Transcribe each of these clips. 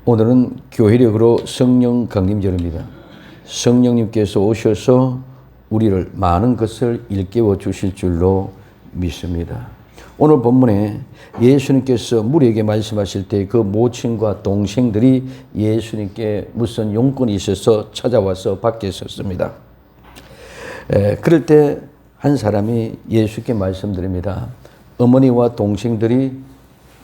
오늘은 교회력으로 성령 강림절입니다. 성령님께서 오셔서 우리를 많은 것을 일깨워 주실 줄로 믿습니다. 오늘 본문에 예수님께서 무리에게 말씀하실 때 그 모친과 동생들이 예수님께 무슨 용건이 있어서 찾아와서 밖에 섰습니다. 그럴 때 한 사람이 예수께 말씀드립니다. 어머니와 동생들이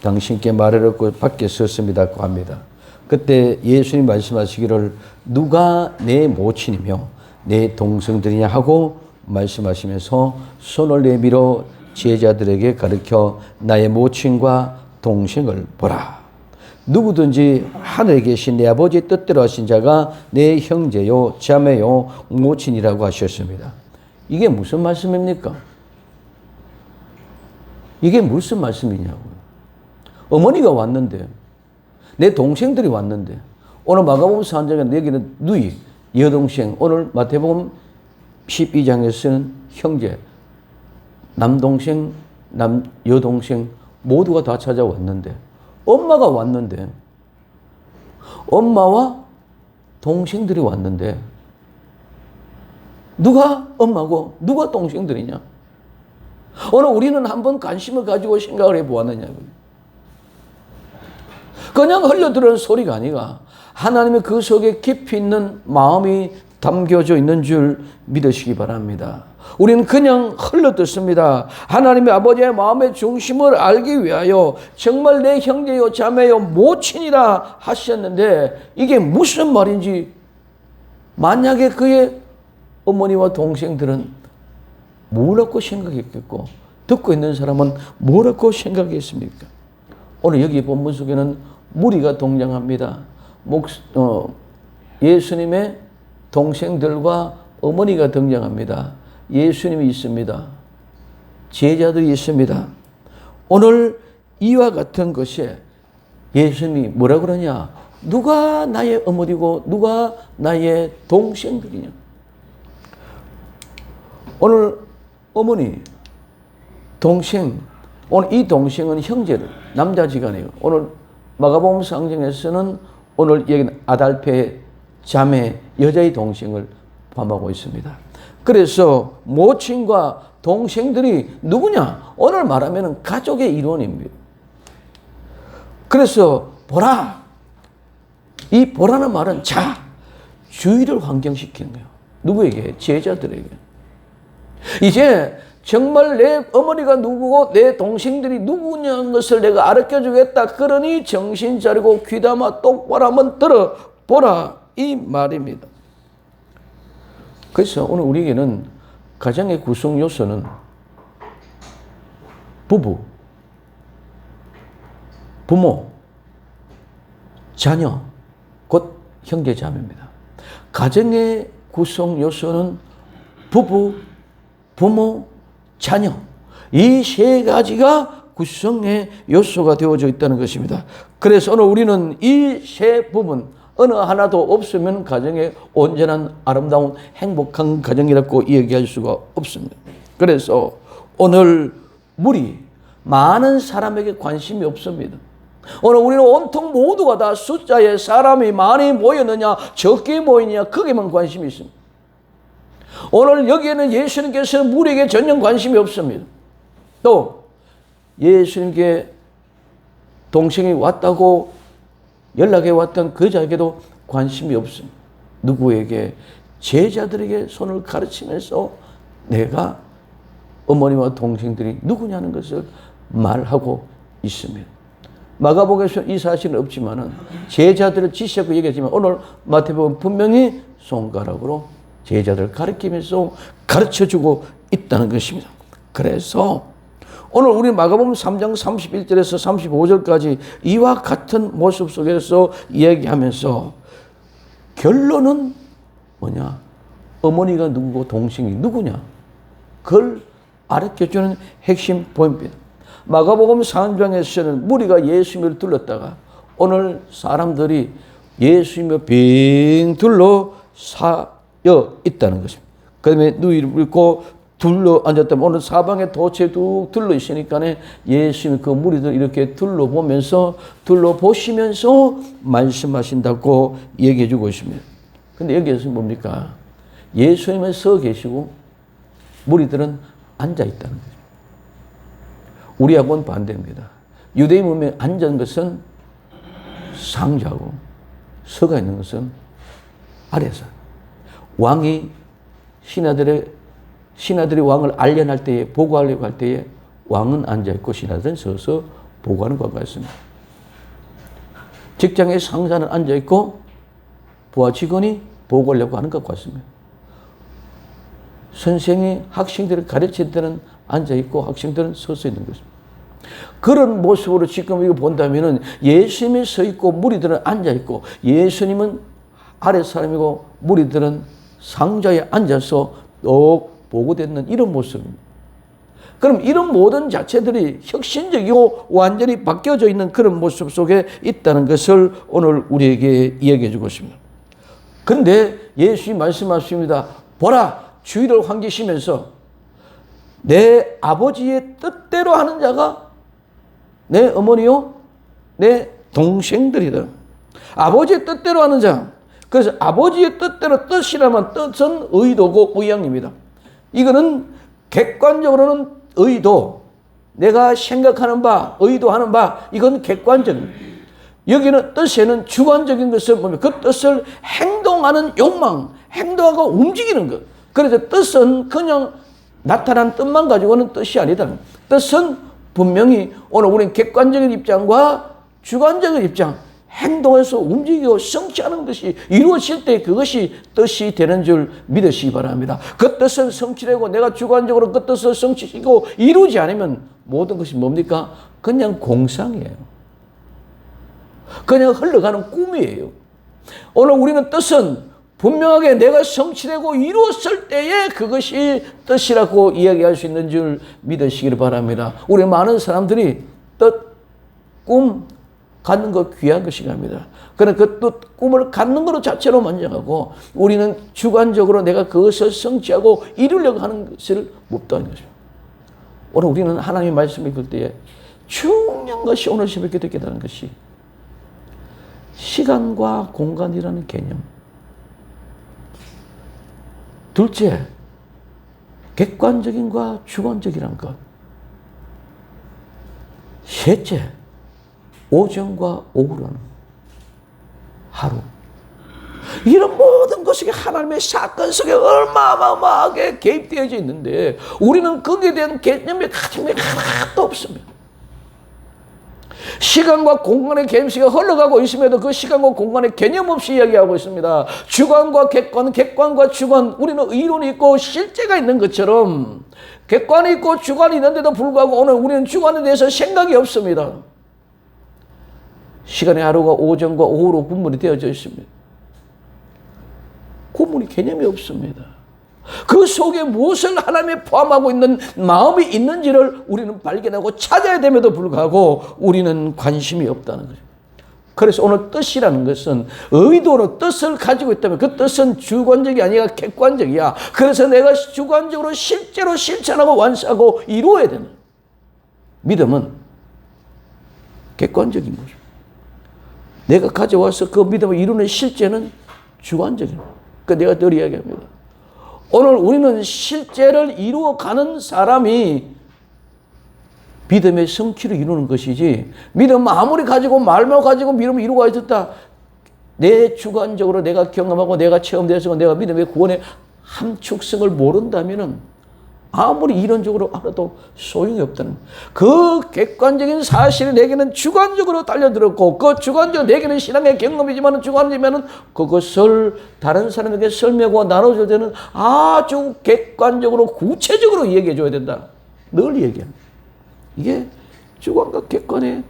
당신께 말을 얻고 밖에 섰습니다고 합니다. 그때 예수님 말씀하시기를 누가 내 모친이며 내 동생들이냐 하고 말씀하시면서 손을 내밀어 제자들에게 가르쳐 나의 모친과 동생을 보라. 누구든지 하늘에 계신 내 아버지 뜻대로 하신 자가 내 형제요 자매요 모친이라고 하셨습니다. 이게 무슨 말씀입니까? 이게 무슨 말씀이냐고요. 어머니가 왔는데 내 동생들이 왔는데 오늘 마가복음 4장에 여기는 누이 여동생, 오늘 마태복음 12장에서는 형제, 남동생, 여동생 모두가 다 찾아왔는데 엄마가 왔는데 엄마와 동생들이 왔는데 누가 엄마고 누가 동생들이냐? 오늘 우리는 한번 관심을 가지고 생각을 해보았느냐고요. 그냥 흘러들어오는 소리가 아니라 하나님의 그 속에 깊이 있는 마음이 담겨져 있는 줄 믿으시기 바랍니다. 우리는 그냥 흘러듣습니다. 하나님의 아버지의 마음의 중심을 알기 위하여 정말 내 형제요 자매요 모친이라 하셨는데 이게 무슨 말인지 만약에 그의 어머니와 동생들은 뭐라고 생각했겠고 듣고 있는 사람은 뭐라고 생각했습니까? 오늘 여기 본문 속에는 무리가 동장합니다. 예수님의 동생들과 어머니가 등장합니다. 예수님이 있습니다. 제자들이 있습니다. 오늘 이와 같은 것에 예수님이 뭐라 그러냐? 누가 나의 어머니고 누가 나의 동생들이냐? 오늘 어머니, 동생, 오늘 이 동생은 형제를 남자지간이에요. 오늘 마가복음 상징에서는 오늘 여기는 아달페 자매 여자의 동생을 포함하고 있습니다. 그래서 모친과 동생들이 누구냐? 오늘 말하면 가족의 일원입니다. 그래서 보라. 이 보라는 말은 자, 주의를 환경시키는 거예요. 누구에게? 제자들에게. 이제 정말 내 어머니가 누구고 내 동생들이 누구냐는 것을 내가 알려주겠다. 그러니 정신 차리고 귀담아 똑바로 한번 들어보라. 이 말입니다. 그래서 오늘 우리에게는 가정의 구성 요소는 부부, 부모, 자녀, 곧 형제자매입니다. 가정의 구성 요소는 부부, 부모, 자녀, 이 세 가지가 구성의 요소가 되어져 있다는 것입니다. 그래서 오늘 우리는 이 세 부분 어느 하나도 없으면 가정의 온전한 아름다운 행복한 가정이라고 이야기할 수가 없습니다. 그래서 오늘 무리 많은 사람에게 관심이 없습니다. 오늘 우리는 온통 모두가 다 숫자에 사람이 많이 모였느냐 적게 모이느냐 거기에만 관심이 있습니다. 오늘 여기에는 예수님께서 무리에게 전혀 관심이 없습니다. 또 예수님께 동생이 왔다고 연락해 왔던 그 자에게도 관심이 없습니다. 누구에게? 제자들에게 손을 가르치면서 내가 어머니와 동생들이 누구냐는 것을 말하고 있습니다. 마가복음에서 이 사실은 없지만은 제자들을 지시하고 얘기했지만 오늘 마태복음 분명히 손가락으로 제자들을 가르치면서 가르쳐주고 있다는 것입니다. 그래서 오늘 우리 마가복음 3장 31절에서 35절까지 이와 같은 모습 속에서 이야기하면서 결론은 뭐냐? 어머니가 누구고 동생이 누구냐? 그걸 알려주는 핵심 포인트입니다. 마가복음 4장에서는 무리가 예수님을 둘렀다가 오늘 사람들이 예수님을 빙 둘러 쌓여 있다는 것입니다. 그 다음에 누이를 입고 둘러 앉았다면 오늘 사방에 도체 뚝 둘러 있으니까 예수님이 그 무리들 이렇게 둘러보시면서 말씀하신다고 얘기해 주고 있습니다. 근데 여기에서 뭡니까? 예수님은 서 계시고 무리들은 앉아 있다는 거죠. 우리하고는 반대입니다. 유대인 문명에 앉은 것은 상주하고 서가 있는 것은 아래에서. 왕이 신하들이 왕을 알련할 때에, 보고하려고 할 때에 왕은 앉아있고 신하들은 서서 보고하는 것과 같습니다. 직장의 상사는 앉아있고 부하 직원이 보고하려고 하는 것과 같습니다. 선생이 학생들을 가르칠 때는 앉아있고 학생들은 서서 있는 것입니다. 그런 모습으로 지금 이거 본다면은 예수님이 서 있고 무리들은 앉아있고 예수님은 아래 사람이고 무리들은 상자에 앉아서 또 보고되는 이런 모습입니다. 그럼 이런 모든 자체들이 혁신적이고 완전히 바뀌어져 있는 그런 모습 속에 있다는 것을 오늘 우리에게 이야기해 주고 있습니다. 그런데 예수님이 말씀하십니다. 보라, 주위를 환기시면서 내 아버지의 뜻대로 하는 자가 내 어머니요, 내 동생들이다. 아버지의 뜻대로 하는 자. 그래서 아버지의 뜻대로, 뜻이라면 뜻은 의도고 의향입니다. 이거는 객관적으로는 의도, 내가 생각하는 바, 의도하는 바, 이건 객관적입니다. 여기는 뜻에는 주관적인 것을 보면 그 뜻을 행동하는 욕망, 행동하고 움직이는 것. 그래서 뜻은 그냥 나타난 뜻만 가지고는 뜻이 아니다. 뜻은 분명히 오늘 우리는 객관적인 입장과 주관적인 입장, 행동해서 움직이고 성취하는 것이 이루어질 때 그것이 뜻이 되는 줄 믿으시기 바랍니다. 그 뜻을 성취되고 내가 주관적으로 그 뜻을 성취시키고 이루지 않으면 모든 것이 뭡니까? 그냥 공상이에요. 그냥 흘러가는 꿈이에요. 오늘 우리는 뜻은 분명하게 내가 성취되고 이루었을 때에 그것이 뜻이라고 이야기할 수 있는 줄 믿으시기를 바랍니다. 우리 많은 사람들이 뜻, 꿈, 갖는 거 귀한 것이 갑니다. 그러나 그 뜻, 꿈을 갖는 것 자체로 만족하고 우리는 주관적으로 내가 그것을 성취하고 이루려고 하는 것을 못하는 것입니다. 오늘 우리는 하나님의 말씀을 읽을 때에 중요한 것이 오늘 새벽에 듣게 되는 것이 시간과 공간이라는 개념. 둘째, 객관적인과 주관적이라는 것. 셋째, 오전과 오후라는 하루. 이런 모든 것이 하나님의 사건 속에 어마어마하게 개입되어져 있는데 우리는 거기에 대한 개념이 가짐이 하나도 없습니다. 시간과 공간의 개념이 흘러가고 있음에도 그 시간과 공간의 개념 없이 이야기하고 있습니다. 주관과 객관, 객관과 주관, 우리는 이론이 있고 실제가 있는 것처럼 객관이 있고 주관이 있는데도 불구하고 오늘 우리는 주관에 대해서 생각이 없습니다. 시간의 하루가 오전과 오후로 구분이 되어져 있습니다. 구분이 개념이 없습니다. 그 속에 무엇을 하나님이 포함하고 있는 마음이 있는지를 우리는 발견하고 찾아야 됨에도 불구하고 우리는 관심이 없다는 거죠. 그래서 오늘 뜻이라는 것은 의도로 뜻을 가지고 있다면 그 뜻은 주관적이 아니라 객관적이야. 그래서 내가 주관적으로 실제로 실천하고 완수하고 이루어야 되는 믿음은 객관적인 거죠. 내가 가져와서 그 믿음을 이루는 실제는 주관적인 거예요. 그러니까 내가 늘 이야기합니다. 오늘 우리는 실제를 이루어가는 사람이 믿음의 성취를 이루는 것이지 믿음 아무리 가지고 말만 가지고 믿음을 이루고 있었다. 내 주관적으로 내가 경험하고 내가 체험돼서 내가 믿음의 구원의 함축성을 모른다면 아무리 이론적으로 알아도 소용이 없다는 그 객관적인 사실이 내게는 주관적으로 달려들었고 그 주관적으로 내게는 신앙의 경험이지만 주관이지만 그것을 다른 사람에게 설명하고 나눠줄 때는 아주 객관적으로 구체적으로 얘기해 줘야 된다. 늘 얘기합니다. 이게 주관과 객관의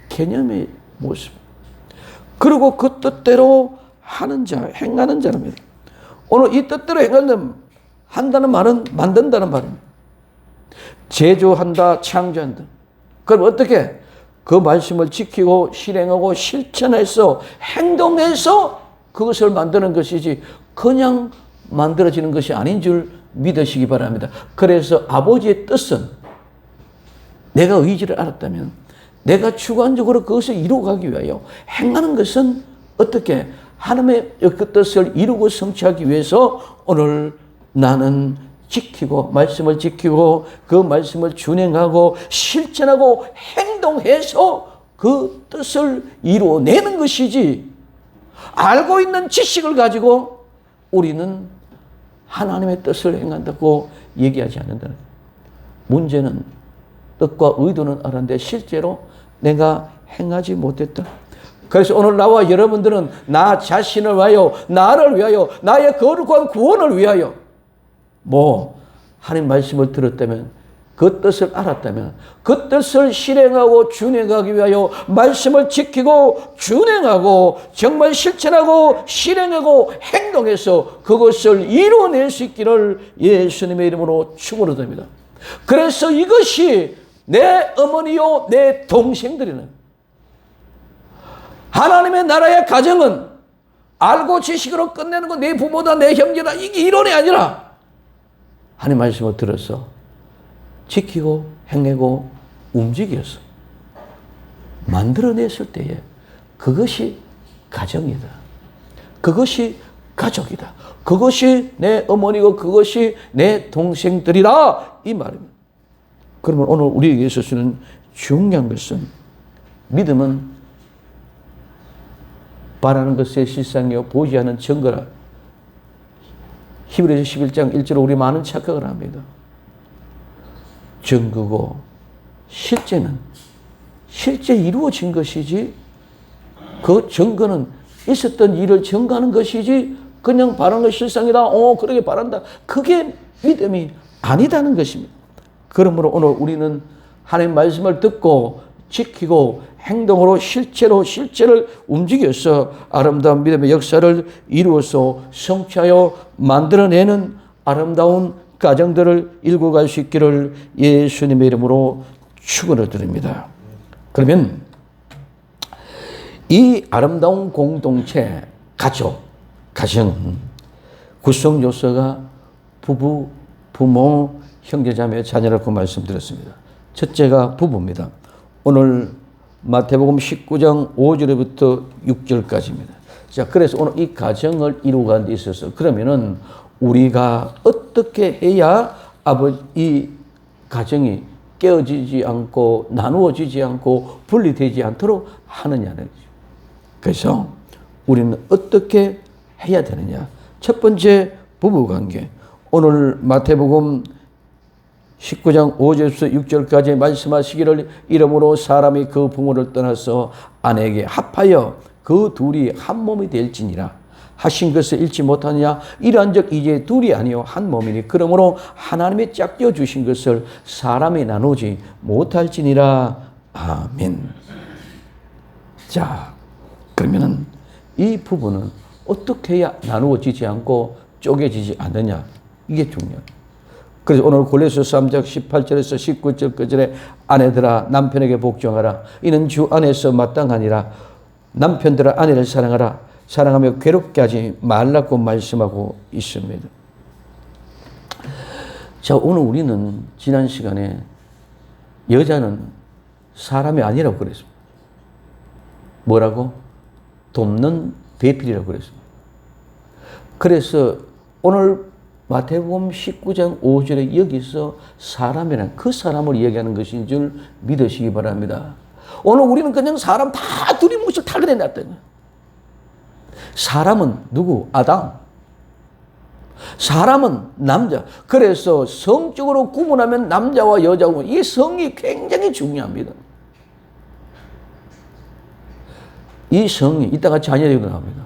개념의 모습. 그리고 그 뜻대로 하는 자, 행하는 자랍니다. 오늘 이 뜻대로 한다는 말은 만든다는 말입니다. 제조한다, 창조한다. 그럼 어떻게? 그 말씀을 지키고 실행하고 실천해서 행동해서 그것을 만드는 것이지 그냥 만들어지는 것이 아닌 줄 믿으시기 바랍니다. 그래서 아버지의 뜻은 내가 의지를 알았다면 내가 주관적으로 그것을 이루어가기 위하여 행하는 것은 어떻게 하나님의 그 뜻을 이루고 성취하기 위해서 오늘 나는 지키고 말씀을 지키고 그 말씀을 준행하고 실천하고 행동해서 그 뜻을 이루어내는 것이지, 알고 있는 지식을 가지고 우리는 하나님의 뜻을 행한다고 얘기하지 않는다는 거예요. 문제는 뜻과 의도는 알았는데 실제로 내가 행하지 못했다. 그래서 오늘 나와 여러분들은 나 자신을 위하여, 나를 위하여, 나의 거룩한 구원을 위하여 하나님 말씀을 들었다면, 그 뜻을 알았다면 그 뜻을 실행하고 준행하기 위하여 말씀을 지키고 준행하고 정말 실천하고 실행하고 행동해서 그것을 이루어낼 수 있기를 예수님의 이름으로 축원드립니다. 그래서 이것이 내 어머니요 내 동생들이는 하나님의 나라의 가정은 알고 지식으로 끝내는 거, 내 부모다 내 형제다 이게 이론이 아니라 하나님 말씀을 들어서 지키고 행하고 움직여서 만들어냈을 때에 그것이 가정이다. 그것이 가족이다. 그것이 내 어머니고 그것이 내 동생들이라 이 말입니다. 그러면 오늘 우리에게 있어서는 중요한 것은 믿음은 바라는 것의 실상이요 보지 않는 증거라. 히브리서 11장 1절로 우리 많은 착각을 합니다. 증거고 실제는 실제 이루어진 것이지, 그 증거는 있었던 일을 증거하는 것이지 그냥 바라는 것이 실상이다. 그러게 바란다. 그게 믿음이 아니다는 것입니다. 그러므로 오늘 우리는 하나님 말씀을 듣고 지키고 행동으로 실체를 움직여서 아름다운 믿음의 역사를 이루어서 성취하여 만들어내는 아름다운 가정들을 일궈 갈 수 있기를 예수님의 이름으로 축원을 드립니다. 그러면 이 아름다운 공동체, 가족, 가정 구성 요소가 부부, 부모, 형제자매, 자녀라고 말씀드렸습니다. 첫째가 부부입니다. 오늘 마태복음 19장 5절부터 6절까지입니다. 자, 그래서 오늘 이 가정을 이루어가는 데 있어서 그러면은 우리가 어떻게 해야 이 가정이 깨어지지 않고 나누어지지 않고 분리되지 않도록 하느냐는 거죠. 그래서 우리는 어떻게 해야 되느냐. 첫 번째 부부관계. 오늘 마태복음 19장 5절에서 6절까지 말씀하시기를 이러므로 사람이 그 부모를 떠나서 아내에게 합하여 그 둘이 한 몸이 될지니라 하신 것을 잃지 못하느냐. 이러한즉 이제 둘이 아니요 한 몸이니 그러므로 하나님이 짝지어 주신 것을 사람이 나누지 못할지니라. 아멘. 자, 그러면은 이 부부는 어떻게 해야 나누어지지 않고 쪼개지지 않느냐. 이게 중요합니다. 그래서 오늘 골로새서 3장 18절에서 19절까지 아내들아 남편에게 복종하라. 이는 주 안에서 마땅하니라. 남편들아 아내를 사랑하라. 사랑하며 괴롭게 하지 말라고 말씀하고 있습니다. 자, 오늘 우리는 지난 시간에 여자는 사람이 아니라고 그랬습니다. 뭐라고? 돕는 배필이라고 그랬습니다. 그래서 오늘 마태복음 19장 5절에 여기서 사람이란 그 사람을 이야기하는 것인 줄 믿으시기 바랍니다. 오늘 우리는 그냥 사람 다 둘이 몫을 다 그래 놨다. 사람은 누구? 아담. 사람은 남자. 그래서 성적으로 구분하면 남자와 여자고 이 성이 굉장히 중요합니다. 이 성이 이따가 자녀에도 나옵니다.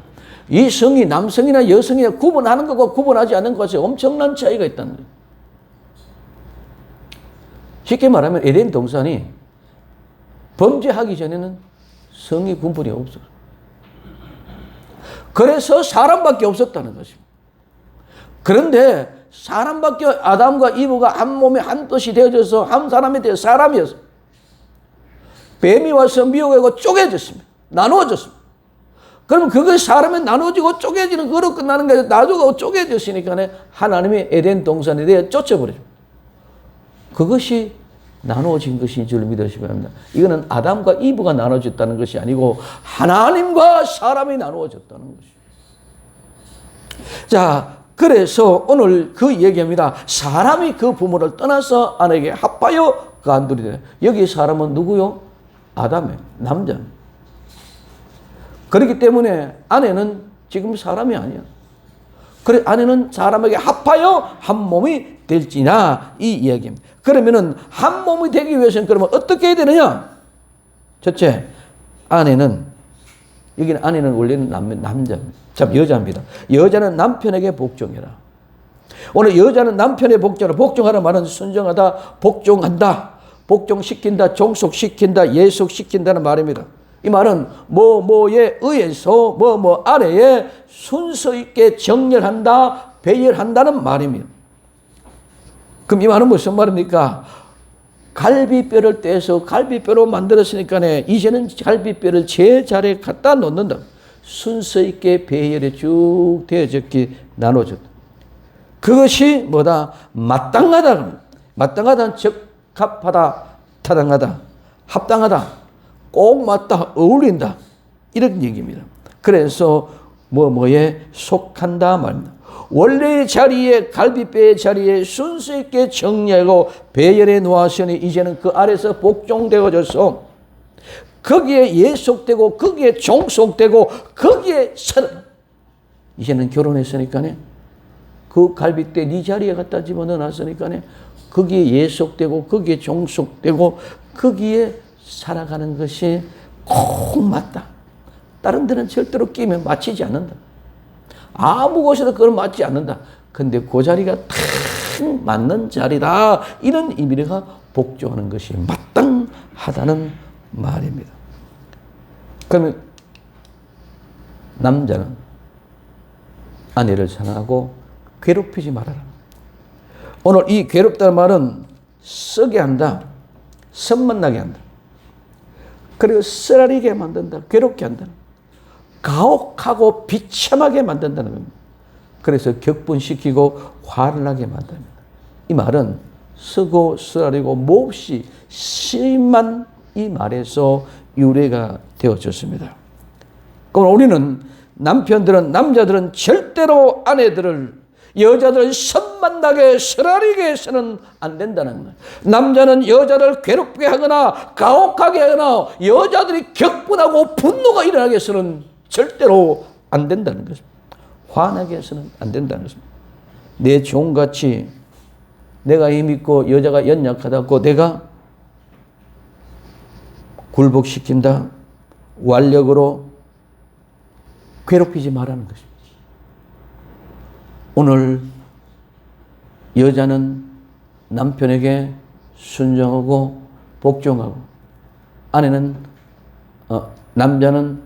이 성이 남성이나 여성이나 구분하는 것과 구분하지 않는 것에 엄청난 차이가 있다는 거예요. 쉽게 말하면 에덴 동산이 범죄하기 전에는 성이 군분이 없어요. 그래서 사람밖에 없었다는 것입니다. 그런데 사람밖에 아담과 이브가 한 몸에 한 뜻이 되어져서 한 사람이 되어 사람이었어요. 뱀이 와서 미혹하고 쪼개졌습니다. 나누어졌습니다. 그럼 그거 사람이 나눠지고 쪼개지는 거로 끝나는 게 아니라 나누고 쪼개졌으니까 하나님이 에덴 동산에 대해 쫓아버려요. 그것이 나누어진 것인 줄 믿으시기 바랍니다. 이거는 아담과 이브가 나눠졌다는 것이 아니고 하나님과 사람이 나누어졌다는 것이에요. 자, 그래서 오늘 그 얘기합니다. 사람이 그 부모를 떠나서 아내에게 합하여 그 안둘이 되네. 여기 사람은 누구요? 아담이에요. 남자는. 그렇기 때문에 아내는 지금 사람이 아니야. 그래, 아내는 사람에게 합하여 한 몸이 될지나 이 이야기입니다. 그러면은 한 몸이 되기 위해서는 그러면 어떻게 해야 되느냐? 첫째, 아내는, 여기는 아내는 원래는 남자입니다. 참, 여자입니다. 여자는 남편에게 복종해라. 오늘 여자는 남편의 복종하라. 복종하라 말은 순종하다, 복종한다, 복종시킨다, 종속시킨다, 예속시킨다는 말입니다. 이 말은 뭐뭐에 의해서 뭐뭐 아래에 순서 있게 정렬한다, 배열한다는 말입니다. 그럼 이 말은 무슨 말입니까? 갈비뼈를 떼서 갈비뼈로 만들었으니까 이제는 갈비뼈를 제자리에 갖다 놓는다. 순서 있게 배열이 쭉 되어졌기 나눠졌다. 그것이 뭐다? 마땅하다. 마땅하다, 적합하다, 타당하다, 합당하다, 꼭 맞다, 어울린다, 이런 얘기입니다. 그래서 뭐뭐에 속한다 말입니다. 원래의 자리에, 갈비뼈의 자리에 순서 있게 정리하고 배열해 놓았으니 이제는 그 아래서 복종되어져서 거기에 예속되고 거기에 종속되고 거기에 이제는 결혼했으니까 그 갈비뼈 네 자리에 갖다 집어넣어놨으니까 거기에 예속되고 거기에 종속되고 거기에 살아가는 것이 꼭 맞다. 다른 데는 절대로 끼면 맞히지 않는다. 아무 곳에도 그걸 맞지 않는다. 근데 그 자리가 딱 맞는 자리다. 이런 의미가 복종하는 것이 마땅하다는 말입니다. 그러면 남자는 아내를 사랑하고 괴롭히지 말아라. 오늘 이 괴롭다는 말은 쓰게 한다. 선만 나게 한다. 그리고 쓰라리게 만든다. 괴롭게 한다. 가혹하고 비참하게 만든다는 겁니다. 그래서 격분시키고 화를 나게 만듭니다. 이 말은 쓰고 쓰라리고 몹시 심한 이 말에서 유래가 되어졌습니다. 그럼 우리는 남자들은 절대로 아내들을, 여자들을 선만 나게 쓰라리게 해서는 안 된다는 거예요. 남자는 여자를 괴롭게 하거나 가혹하게 하거나 여자들이 격분하고 분노가 일어나게 해서는 절대로 안 된다는 것입니다. 화나게 해서는 안 된다는 것입니다. 내 종같이 내가 힘있고 여자가 연약하다고 내가 굴복시킨다, 완력으로 괴롭히지 말라는 것입니다. 오늘 여자는 남편에게 순종하고 복종하고 남자는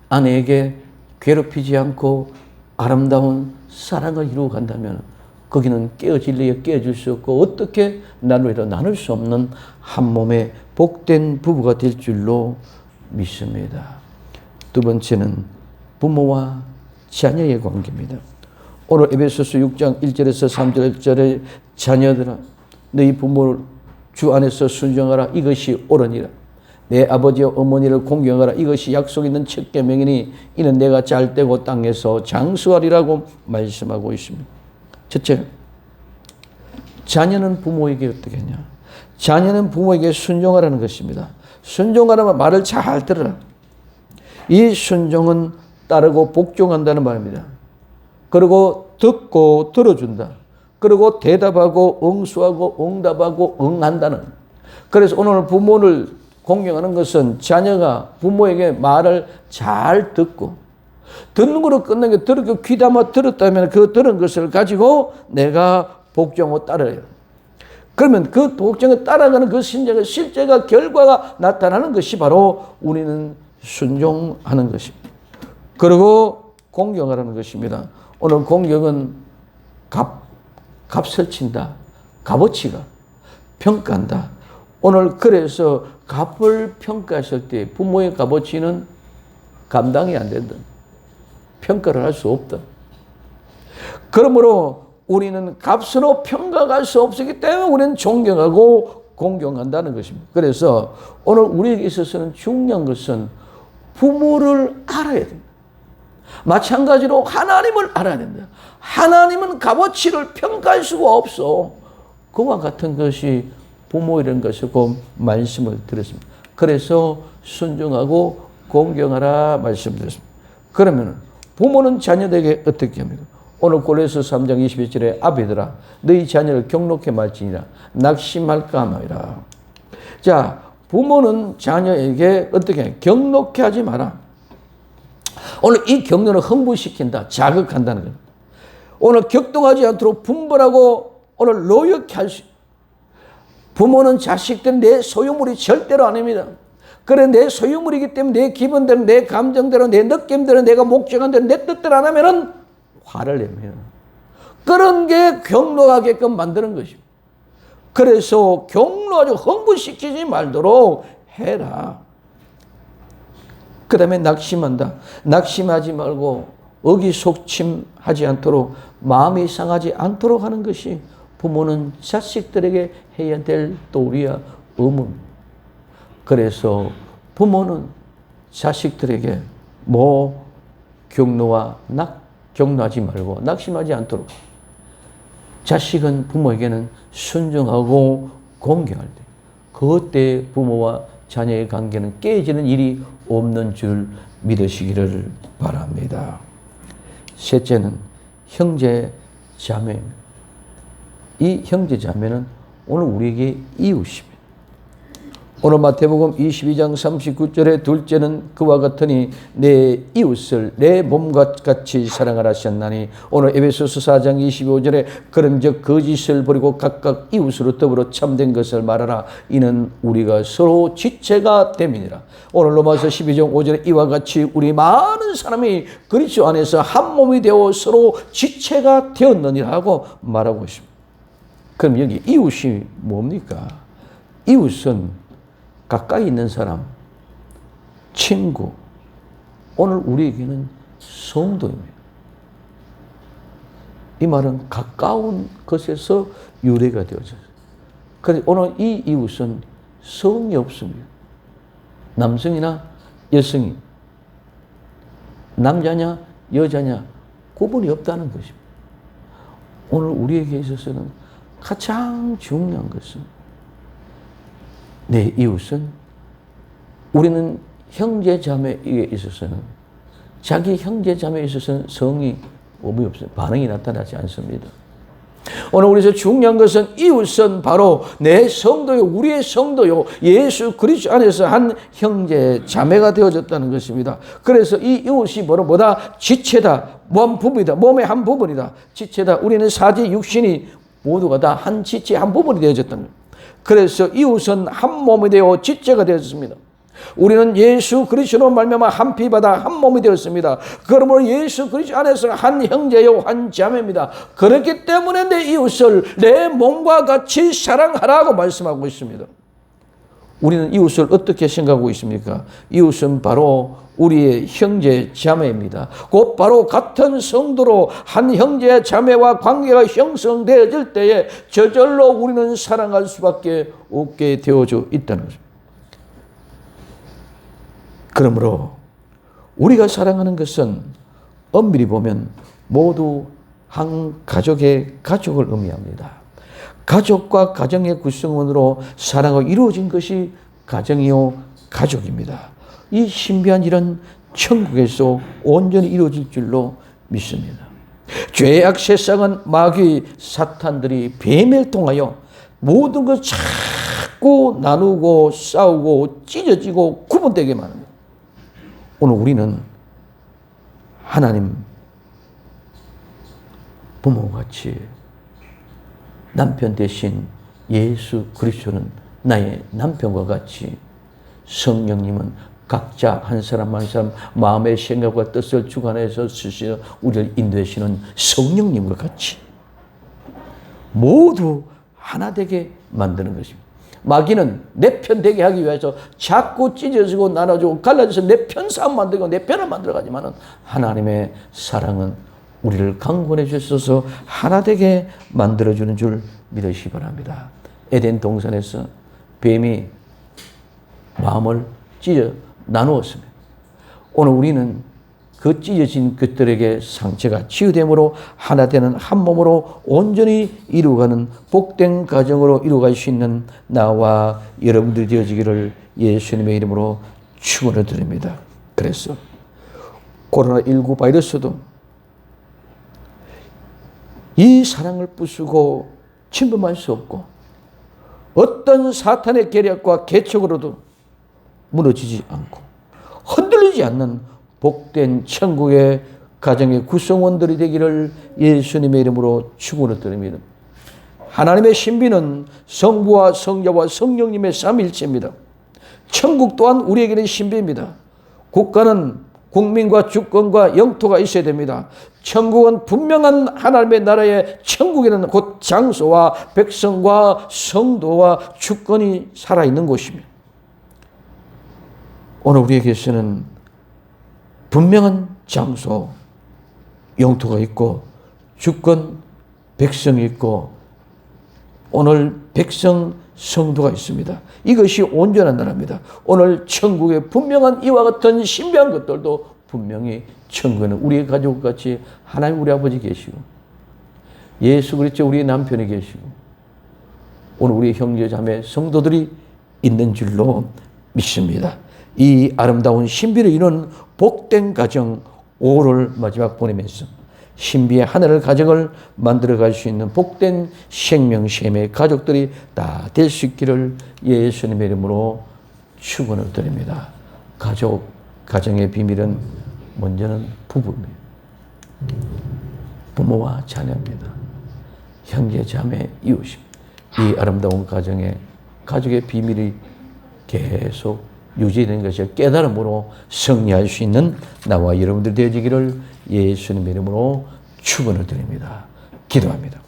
아내에게 괴롭히지 않고 아름다운 사랑을 이루어 간다면 거기는 깨어질래야 깨어질 수 없고 어떻게 나누어도 나눌 수 없는 한 몸의 복된 부부가 될 줄로 믿습니다. 두 번째는 부모와 자녀의 관계입니다. 오늘 에베소서 6장 1절에서 3절에 자녀들아 너희 부모를 주 안에서 순종하라. 이것이 옳으니라. 내 아버지와 어머니를 공경하라. 이것이 약속 있는 첫 계명이니 이는 내가 잘되고 땅에서 장수하리라고 말씀하고 있습니다. 첫째, 자녀는 부모에게 어떻게 하냐? 자녀는 부모에게 순종하라는 것입니다. 순종하라면 말을 잘 들어라. 이 순종은 따르고 복종한다는 말입니다. 그리고 듣고 들어준다. 그리고 대답하고 응수하고 응답하고 응한다는. 그래서 오늘 부모를 공경하는 것은 자녀가 부모에게 말을 잘 듣고 듣는 거로 끝난 게 들었고 귀담아 들었다면 그 들은 것을 가지고 내가 복종하고 따라요. 그러면 그 복종에 따라가는 그 실제가 결과가 나타나는 것이 바로 우리는 순종하는 것입니다. 그리고 공경하라는 것입니다. 오늘 공경은 값을 친다. 값어치가 평가한다. 오늘 그래서 값을 평가했을 때 부모의 값어치는 감당이 안 된다. 평가를 할 수 없다. 그러므로 우리는 값으로 평가할 수 없기 때문에 우리는 존경하고 공경한다는 것입니다. 그래서 오늘 우리에게 있어서는 중요한 것은 부모를 알아야 됩니다. 마찬가지로 하나님을 알아야 된다. 하나님은 값어치를 평가할 수가 없어. 그와 같은 것이 부모이라는 것이고 말씀을 드렸습니다. 그래서 순종하고 공경하라 말씀드렸습니다. 그러면 부모는 자녀들에게 어떻게 합니까? 오늘 골로새 3장 21절에 아비들아 너희 자녀를 경록히 말지니라 낙심할까 하마이라. 자, 부모는 자녀에게 어떻게 해? 경록히 하지 마라. 오늘 이 격려는 흥분시킨다, 자극한다는 거예요. 오늘 격동하지 않도록 분별하고 오늘 노력히 할 수. 부모는 자식들은 내 소유물이 절대로 아닙니다. 그래 내 소유물이기 때문에 내 기분대로 내 감정대로 내 느낌대로 내가 목적한 대로 내 뜻대로 안 하면은 화를 내면 그런 게 경로하게끔 만드는 것입니다. 그래서 경로하지 흥분시키지 말도록 해라. 그 다음에 낙심한다. 낙심하지 말고 의기소침하지 않도록 마음이 상하지 않도록 하는 것이 부모는 자식들에게 해야 될 도리와 의무입니다. 그래서 부모는 자식들에게 경노하지 말고 낙심하지 않도록. 자식은 부모에게는 순종하고 공경할 때 그때 부모와 자녀의 관계는 깨지는 일이 없는 줄 믿으시기를 바랍니다. 셋째는 형제 자매입니다. 이 형제 자매는 오늘 우리에게 이웃입니다. 오늘 마태복음 22장 39절에 둘째는 그와 같으니 내 이웃을 내 몸과 같이 사랑하라 하셨나니 오늘 에베소서 4장 25절에 그런즉 거짓을 버리고 각각 이웃으로 더불어 참된 것을 말하라 이는 우리가 서로 지체가 됨이니라. 오늘 로마서 12장 5절에 이와 같이 우리 많은 사람이 그리스도 안에서 한 몸이 되어 서로 지체가 되었느니라 하고 말하고 있습니다. 그럼 여기 이웃이 뭡니까? 이웃은 가까이 있는 사람, 친구, 오늘 우리에게는 성도입니다. 이 말은 가까운 것에서 유래가 되어져요. 그래서 오늘 이 이웃은 성이 없습니다. 남성이나 여성이, 남자냐 여자냐 구분이 없다는 것입니다. 오늘 우리에게 있어서는 가장 중요한 것은 내 이웃은 우리는 형제 자매에 있어서는 자기 형제 자매에 있어서는 성이 의미 없어요. 반응이 나타나지 않습니다. 오늘 우리에서 중요한 것은 이웃은 바로 내 성도요, 우리의 성도요, 예수 그리스도 안에서 한 형제 자매가 되어졌다는 것입니다. 그래서 이 이웃이 뭐다? 지체다, 몸 부분이다, 몸의 한 부분이다, 지체다. 우리는 사지 육신이 모두가 다 한 지체 한 부분이 되어졌다는 거예요. 그래서 이웃은 한 몸이 되어 지체가 되었습니다. 우리는 예수 그리스도로 말미암아 한 피바다 한 몸이 되었습니다. 그러므로 예수 그리스도 안에서 한 형제요 한 자매입니다. 그렇기 때문에 내 이웃을 내 몸과 같이 사랑하라고 말씀하고 있습니다. 우리는 이웃을 어떻게 생각하고 있습니까? 이웃은 바로 우리의 형제 자매입니다. 곧 바로 같은 성도로 한 형제 자매와 관계가 형성되어질 때에 저절로 우리는 사랑할 수밖에 없게 되어져 있다는 것입니다. 그러므로 우리가 사랑하는 것은 엄밀히 보면 모두 한 가족의 가족을 의미합니다. 가족과 가정의 구성원으로 사랑이 이루어진 것이 가정이요 가족입니다. 이 신비한 일은 천국에서 온전히 이루어질 줄로 믿습니다. 죄악 세상은 마귀 사탄들이 뱀을 통하여 모든 것 자꾸 나누고 싸우고 찢어지고 구분되게만 합니다. 오늘 우리는 하나님 부모같이 남편 대신 예수 그리스도는 나의 남편과 같이 성령님은 각자 한 사람 한 사람 마음의 생각과 뜻을 주관해서 쓰시어 우리를 인도하시는 성령님과 같이 모두 하나 되게 만드는 것입니다. 마귀는 내 편 되게 하기 위해서 자꾸 찢어지고 나눠주고 갈라져서 내 편 싸움 만들고 내 편을 만들어가지만은 하나님의 사랑은 우리를 강권해 주셔서 하나 되게 만들어주는 줄 믿으시기 바랍니다. 에덴 동산에서 뱀이 마음을 찢어 나누었습니다. 오늘 우리는 그 찢어진 것들에게 상처가 치유됨으로 하나 되는 한 몸으로 온전히 이루어가는 복된 가정으로 이루어갈 수 있는 나와 여러분들이 되어지기를 예수님의 이름으로 축원을 드립니다. 그래서 코로나19 바이러스도 이 사랑을 부수고 침범할 수 없고 어떤 사탄의 계략과 계책으로도 무너지지 않고 흔들리지 않는 복된 천국의 가정의 구성원들이 되기를 예수님의 이름으로 축원을 드립니다. 하나님의 신비는 성부와 성자와 성령님의 삼일체입니다. 천국 또한 우리에게는 신비입니다. 국가는 국민과 주권과 영토가 있어야 됩니다. 천국은 분명한 하나님의 나라의 천국에는 곧 장소와 백성과 성도와 주권이 살아있는 곳입니다. 오늘 우리에게서는 분명한 장소, 영토가 있고 주권, 백성이 있고 오늘 백성, 성도가 있습니다. 이것이 온전한 나라입니다. 오늘 천국에 분명한 이와 같은 신비한 것들도 분명히 천국에는 우리의 가족같이 하나님 우리 아버지 계시고 예수 그리스도 우리의 남편이 계시고 오늘 우리의 형제 자매 성도들이 있는 줄로 믿습니다. 이 아름다운 신비를 이루는 복된 가정 5월 마지막 보내면서 신비의 하늘을 가정을 만들어갈 수 있는 복된 생명샘의 가족들이 다 될 수 있기를 예수님의 이름으로 축원을 드립니다. 가정의 비밀은 먼저는 부부입니다. 부모와 자녀입니다. 형제, 자매, 이웃입니다. 이 아름다운 가족의 비밀이 계속 유지되는 것을 깨달음으로 승리할 수 있는 나와 여러분들 되어지기를 예수님의 이름으로 축원을 드립니다. 기도합니다.